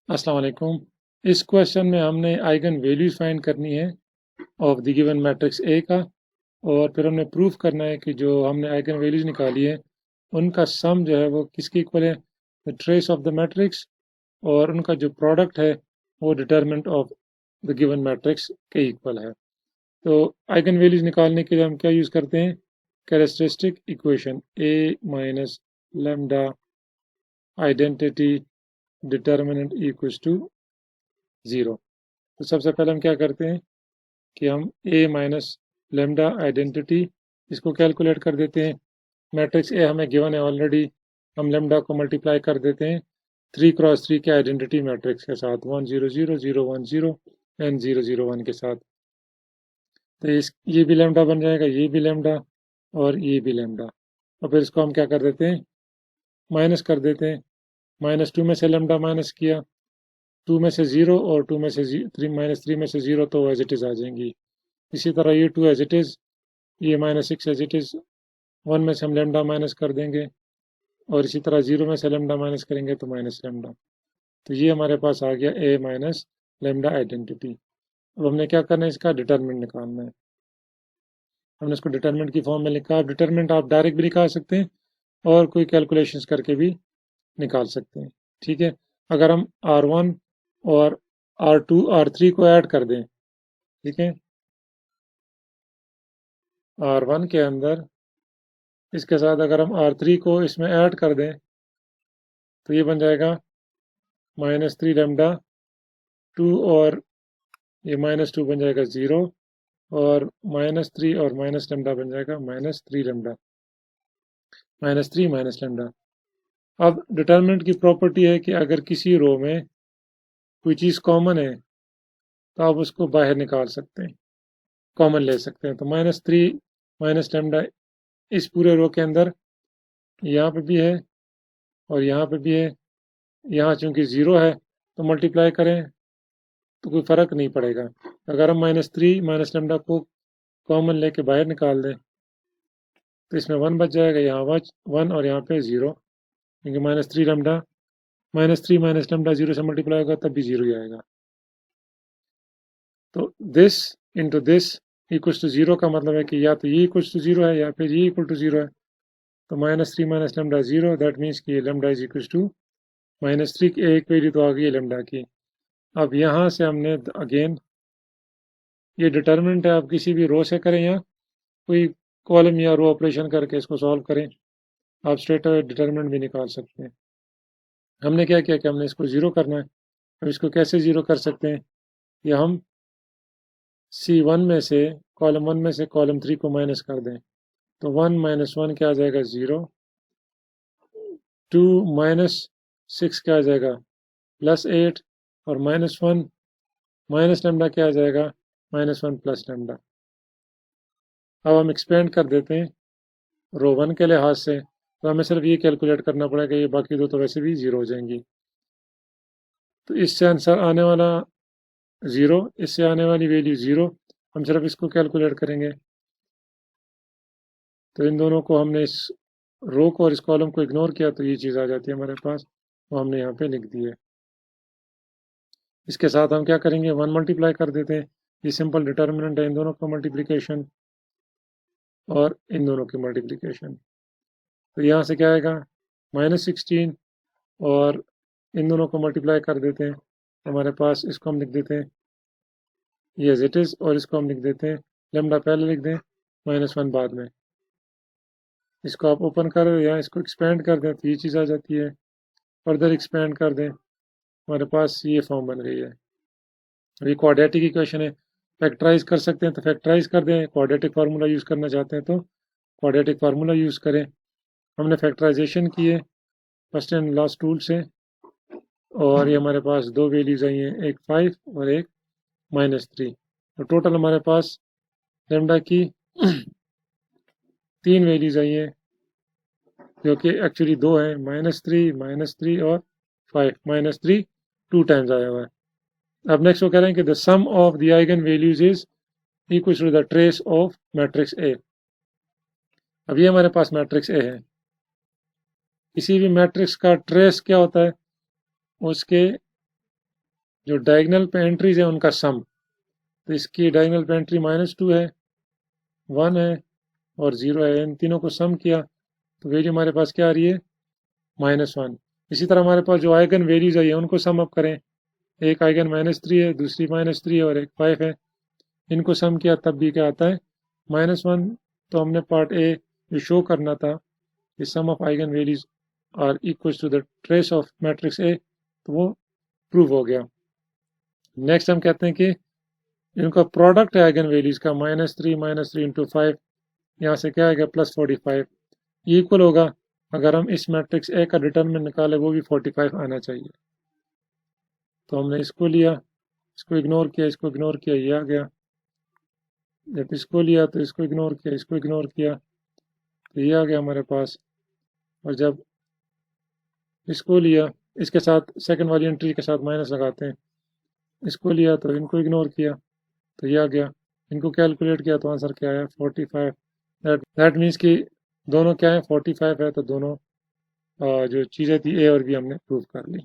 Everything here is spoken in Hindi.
अस्सलाम वालेकुम। इस क्वेश्चन में हमने आइगन वैल्यूज फाइंड करनी है of the given matrix A का, और फिर हमने प्रूफ करना है कि जो हमने आइगन वैल्यूज निकाली है उनका सम जो है वो किसके इक्वल है, the trace of the matrix, और उनका जो प्रोडक्ट है वो determinant of the given matrix के इक्वल है। तो आइगन वैल्यूज निकालने के लिए हम क्या यूज़ करते हैं, characteristic equation A minus lambda identity determinant equals to 0। तो सबसे पहले हम क्या करते हैं कि हम ए माइनस लेमडा आइडेंटिटी इसको कैलकुलेट कर देते हैं। मैट्रिक्स ए हमें गिवन है ऑलरेडी, हम लेमडा को मल्टीप्लाई कर देते हैं 3x3 के आइडेंटिटी मैट्रिक्स के साथ 1 0 0 0 1 0 एंड 0 0 1 के साथ। तो ये भी लेमडा बन जाएगा, ये भी लेमडा और ये भी लेमडा। और फिर इसको हम क्या कर देते हैं, माइनस कर देते हैं। -2 में से लेमडा माइनस किया, 2 में से 0 और 2 में से 3 -3 में से 0 तो एज इट इज़ आ जाएंगी। इसी तरह ये 2 एज इट इज़, ये -6 एज इट इज़, 1 में से हम लेमडा माइनस कर देंगे और इसी तरह 0 में से लेमडा माइनस करेंगे तो माइनस लेमडा। तो ये हमारे पास आ गया ए माइनस लेमडा आइडेंटिटी। अब हमने क्या करना है, इसका डिटरमिनेंट निकालना है। हमने इसको डिटरमिनेंट की फॉर्म में लिखा। अब डिटरमिनेंट आप डायरेक्ट भी निकाल सकते हैं और कोई कैलकुलेशंस करके भी निकाल सकते हैं। ठीक है, अगर हम R1 और R2 R3 को ऐड कर दें, ठीक है, R1 के अंदर इसके साथ अगर हम R3 को इसमें ऐड कर दें तो ये बन जाएगा -3 लेमडा 2, और ये -2 बन जाएगा 0, और -3 और माइनस लेमडा बन जाएगा -3 लेमडा, -3 माइनस लेमडा। अब डिटरमिनेंट की प्रॉपर्टी है कि अगर किसी रो में कोई चीज़ कॉमन है तो आप उसको बाहर निकाल सकते हैं, कॉमन ले सकते हैं। तो -3 माइनस लेमडा इस पूरे रो के अंदर यहाँ पे भी है और यहाँ पे भी है। यहाँ चूंकि 0 है तो मल्टीप्लाई करें तो कोई फ़र्क नहीं पड़ेगा। अगर हम -3 माइनस लेमडा को कॉमन लेके बाहर निकाल दें तो इसमें 1 बच जाएगा, यहाँ 1 और यहाँ पे 0, क्योंकि -3 लेमडा -3 माइनस लेमडा 0 से मल्टीप्लाई होगा तब भी 0 ही आएगा। तो this into this equals to 0 का मतलब है कि या तो ये इक्वल्स टू 0 है या फिर ये इक्वल टू 0 है। तो -3 माइनस लेमडा 0, दैट मीन्स कि लेमडा इज इक्वल्स टू -3 की एक वैल्यू तो आ गई है लेमडा की। अब यहाँ से हमने अगेन ये डिटर्मिनेंट है, आप किसी भी रो से करें या कोई कॉलम या रो ऑपरेशन करके इसको सॉल्व करें, आप स्ट्रेट अवे डिटर्मिनेंट भी निकाल सकते हैं। हमने क्या किया कि हमने इसको 0 करना है। अब इसको कैसे 0 कर सकते हैं, या हम C1 में से कॉलम 1 में से कॉलम 3 को माइनस कर दें तो 1 माइनस 1 क्या आ जाएगा 0, 2 माइनस 6 क्या आ जाएगा +8, और -1 माइनस लेमडा क्या आ जाएगा -1 प्लस लेमडा। अब हम एक्सपेंड कर देते हैं रो 1 के लिहाज से, तो हमें सिर्फ ये कैलकुलेट करना पड़ेगा, ये बाकी दो तो वैसे भी 0 हो जाएंगी। तो इससे आंसर आने वाला 0, इससे आने वाली वैल्यू 0, हम सिर्फ इसको कैलकुलेट करेंगे। तो इन दोनों को हमने, इस रो को और इस कॉलम को इग्नोर किया तो ये चीज़ आ जाती है हमारे पास, वो हमने यहाँ पे लिख दी है। इसके साथ हम क्या करेंगे, 1 मल्टीप्लाई कर देते हैं। ये सिंपल डिटर्मिनेंट है, इन दोनों का मल्टीप्लिकेशन और इन दोनों की मल्टीप्लिकेशन। तो यहाँ से क्या आएगा -16, और इन दोनों को मल्टीप्लाई कर देते हैं, हमारे पास इसको हम लिख देते हैं ये एज इट इज़, और इसको हम लिख देते हैं लेमडा पहले लिख दें -1 बाद में। इसको आप ओपन कर या इसको एक्सपेंड कर दें तो ये चीज़ आ जाती है। फर्दर एक्सपेंड कर दें, हमारे पास ये फॉर्म बन गई है। ये क्वाड्रेटिक इक्वेशन है, फैक्टराइज कर सकते हैं तो फैक्टराइज कर दें, क्वाड्रेटिक फार्मूला यूज़ करना चाहते हैं तो क्वाड्रेटिक फार्मूला यूज़ करें। हमने फैक्टराइजेशन किए फर्स्ट एंड लास्ट टूल से, और ये हमारे पास दो वैल्यूज आई हैं, एक 5 और एक -3। तो टोटल हमारे पास लेमडा की 3 वैल्यूज आई हैं, जो कि एक्चुअली 2 हैं, -3 और 5। -3 2 टाइम्स आया हुआ है। अब नेक्स्ट वो कह रहे हैं कि the sum of the eigen values is equal to the trace of matrix A. अब ये हमारे पास मैट्रिक्स ए है। किसी भी मैट्रिक्स का ट्रेस क्या होता है, उसके जो डायगोनल पे एंट्रीज है उनका सम। तो इसकी डायगोनल पे एंट्री -2 है, 1 है और 0 है। इन तीनों को सम किया तो वैल्यू हमारे पास क्या आ रही है, -1। इसी तरह हमारे पास जो आइगन वैल्यूज आई है उनको सम अप करें। एक आइगन -3 है, दूसरी -3 है और एक 5 है। इनको सम किया तब भी क्या आता है, -1। तो हमने पार्ट ए जो शो करना था कि sum of eigen values are equal to the trace of matrix A, तो वो प्रूव हो गया। नेक्स्ट हम कहते हैं कि इनका प्रोडक्ट है आइगन वैल्यूज का -3 इंटू 5, यहाँ से क्या आएगा +45। ये इक्वल होगा, अगर हम इस मैट्रिक्स ए का डिटरमिनेंट निकाले वो भी 45 आना चाहिए। तो हमने इसको लिया, इसको इग्नोर किया, इसको इग्नोर किया, ये आ गया। जब इसको लिया तो इसको इग्नोर किया, इसको इग्नोर किया तो ये आ गया हमारे पास। और जब इसको लिया, इसके साथ सेकंड वाली एंट्री के साथ माइनस लगाते हैं, इसको लिया तो इनको इग्नोर किया तो ये आ गया। इनको कैलकुलेट किया तो आंसर क्या आया, 45। दैट मीन्स कि दोनों क्या है, 45 है। तो दोनों जो चीज़ें थी ए और बी हमने प्रूव कर ली।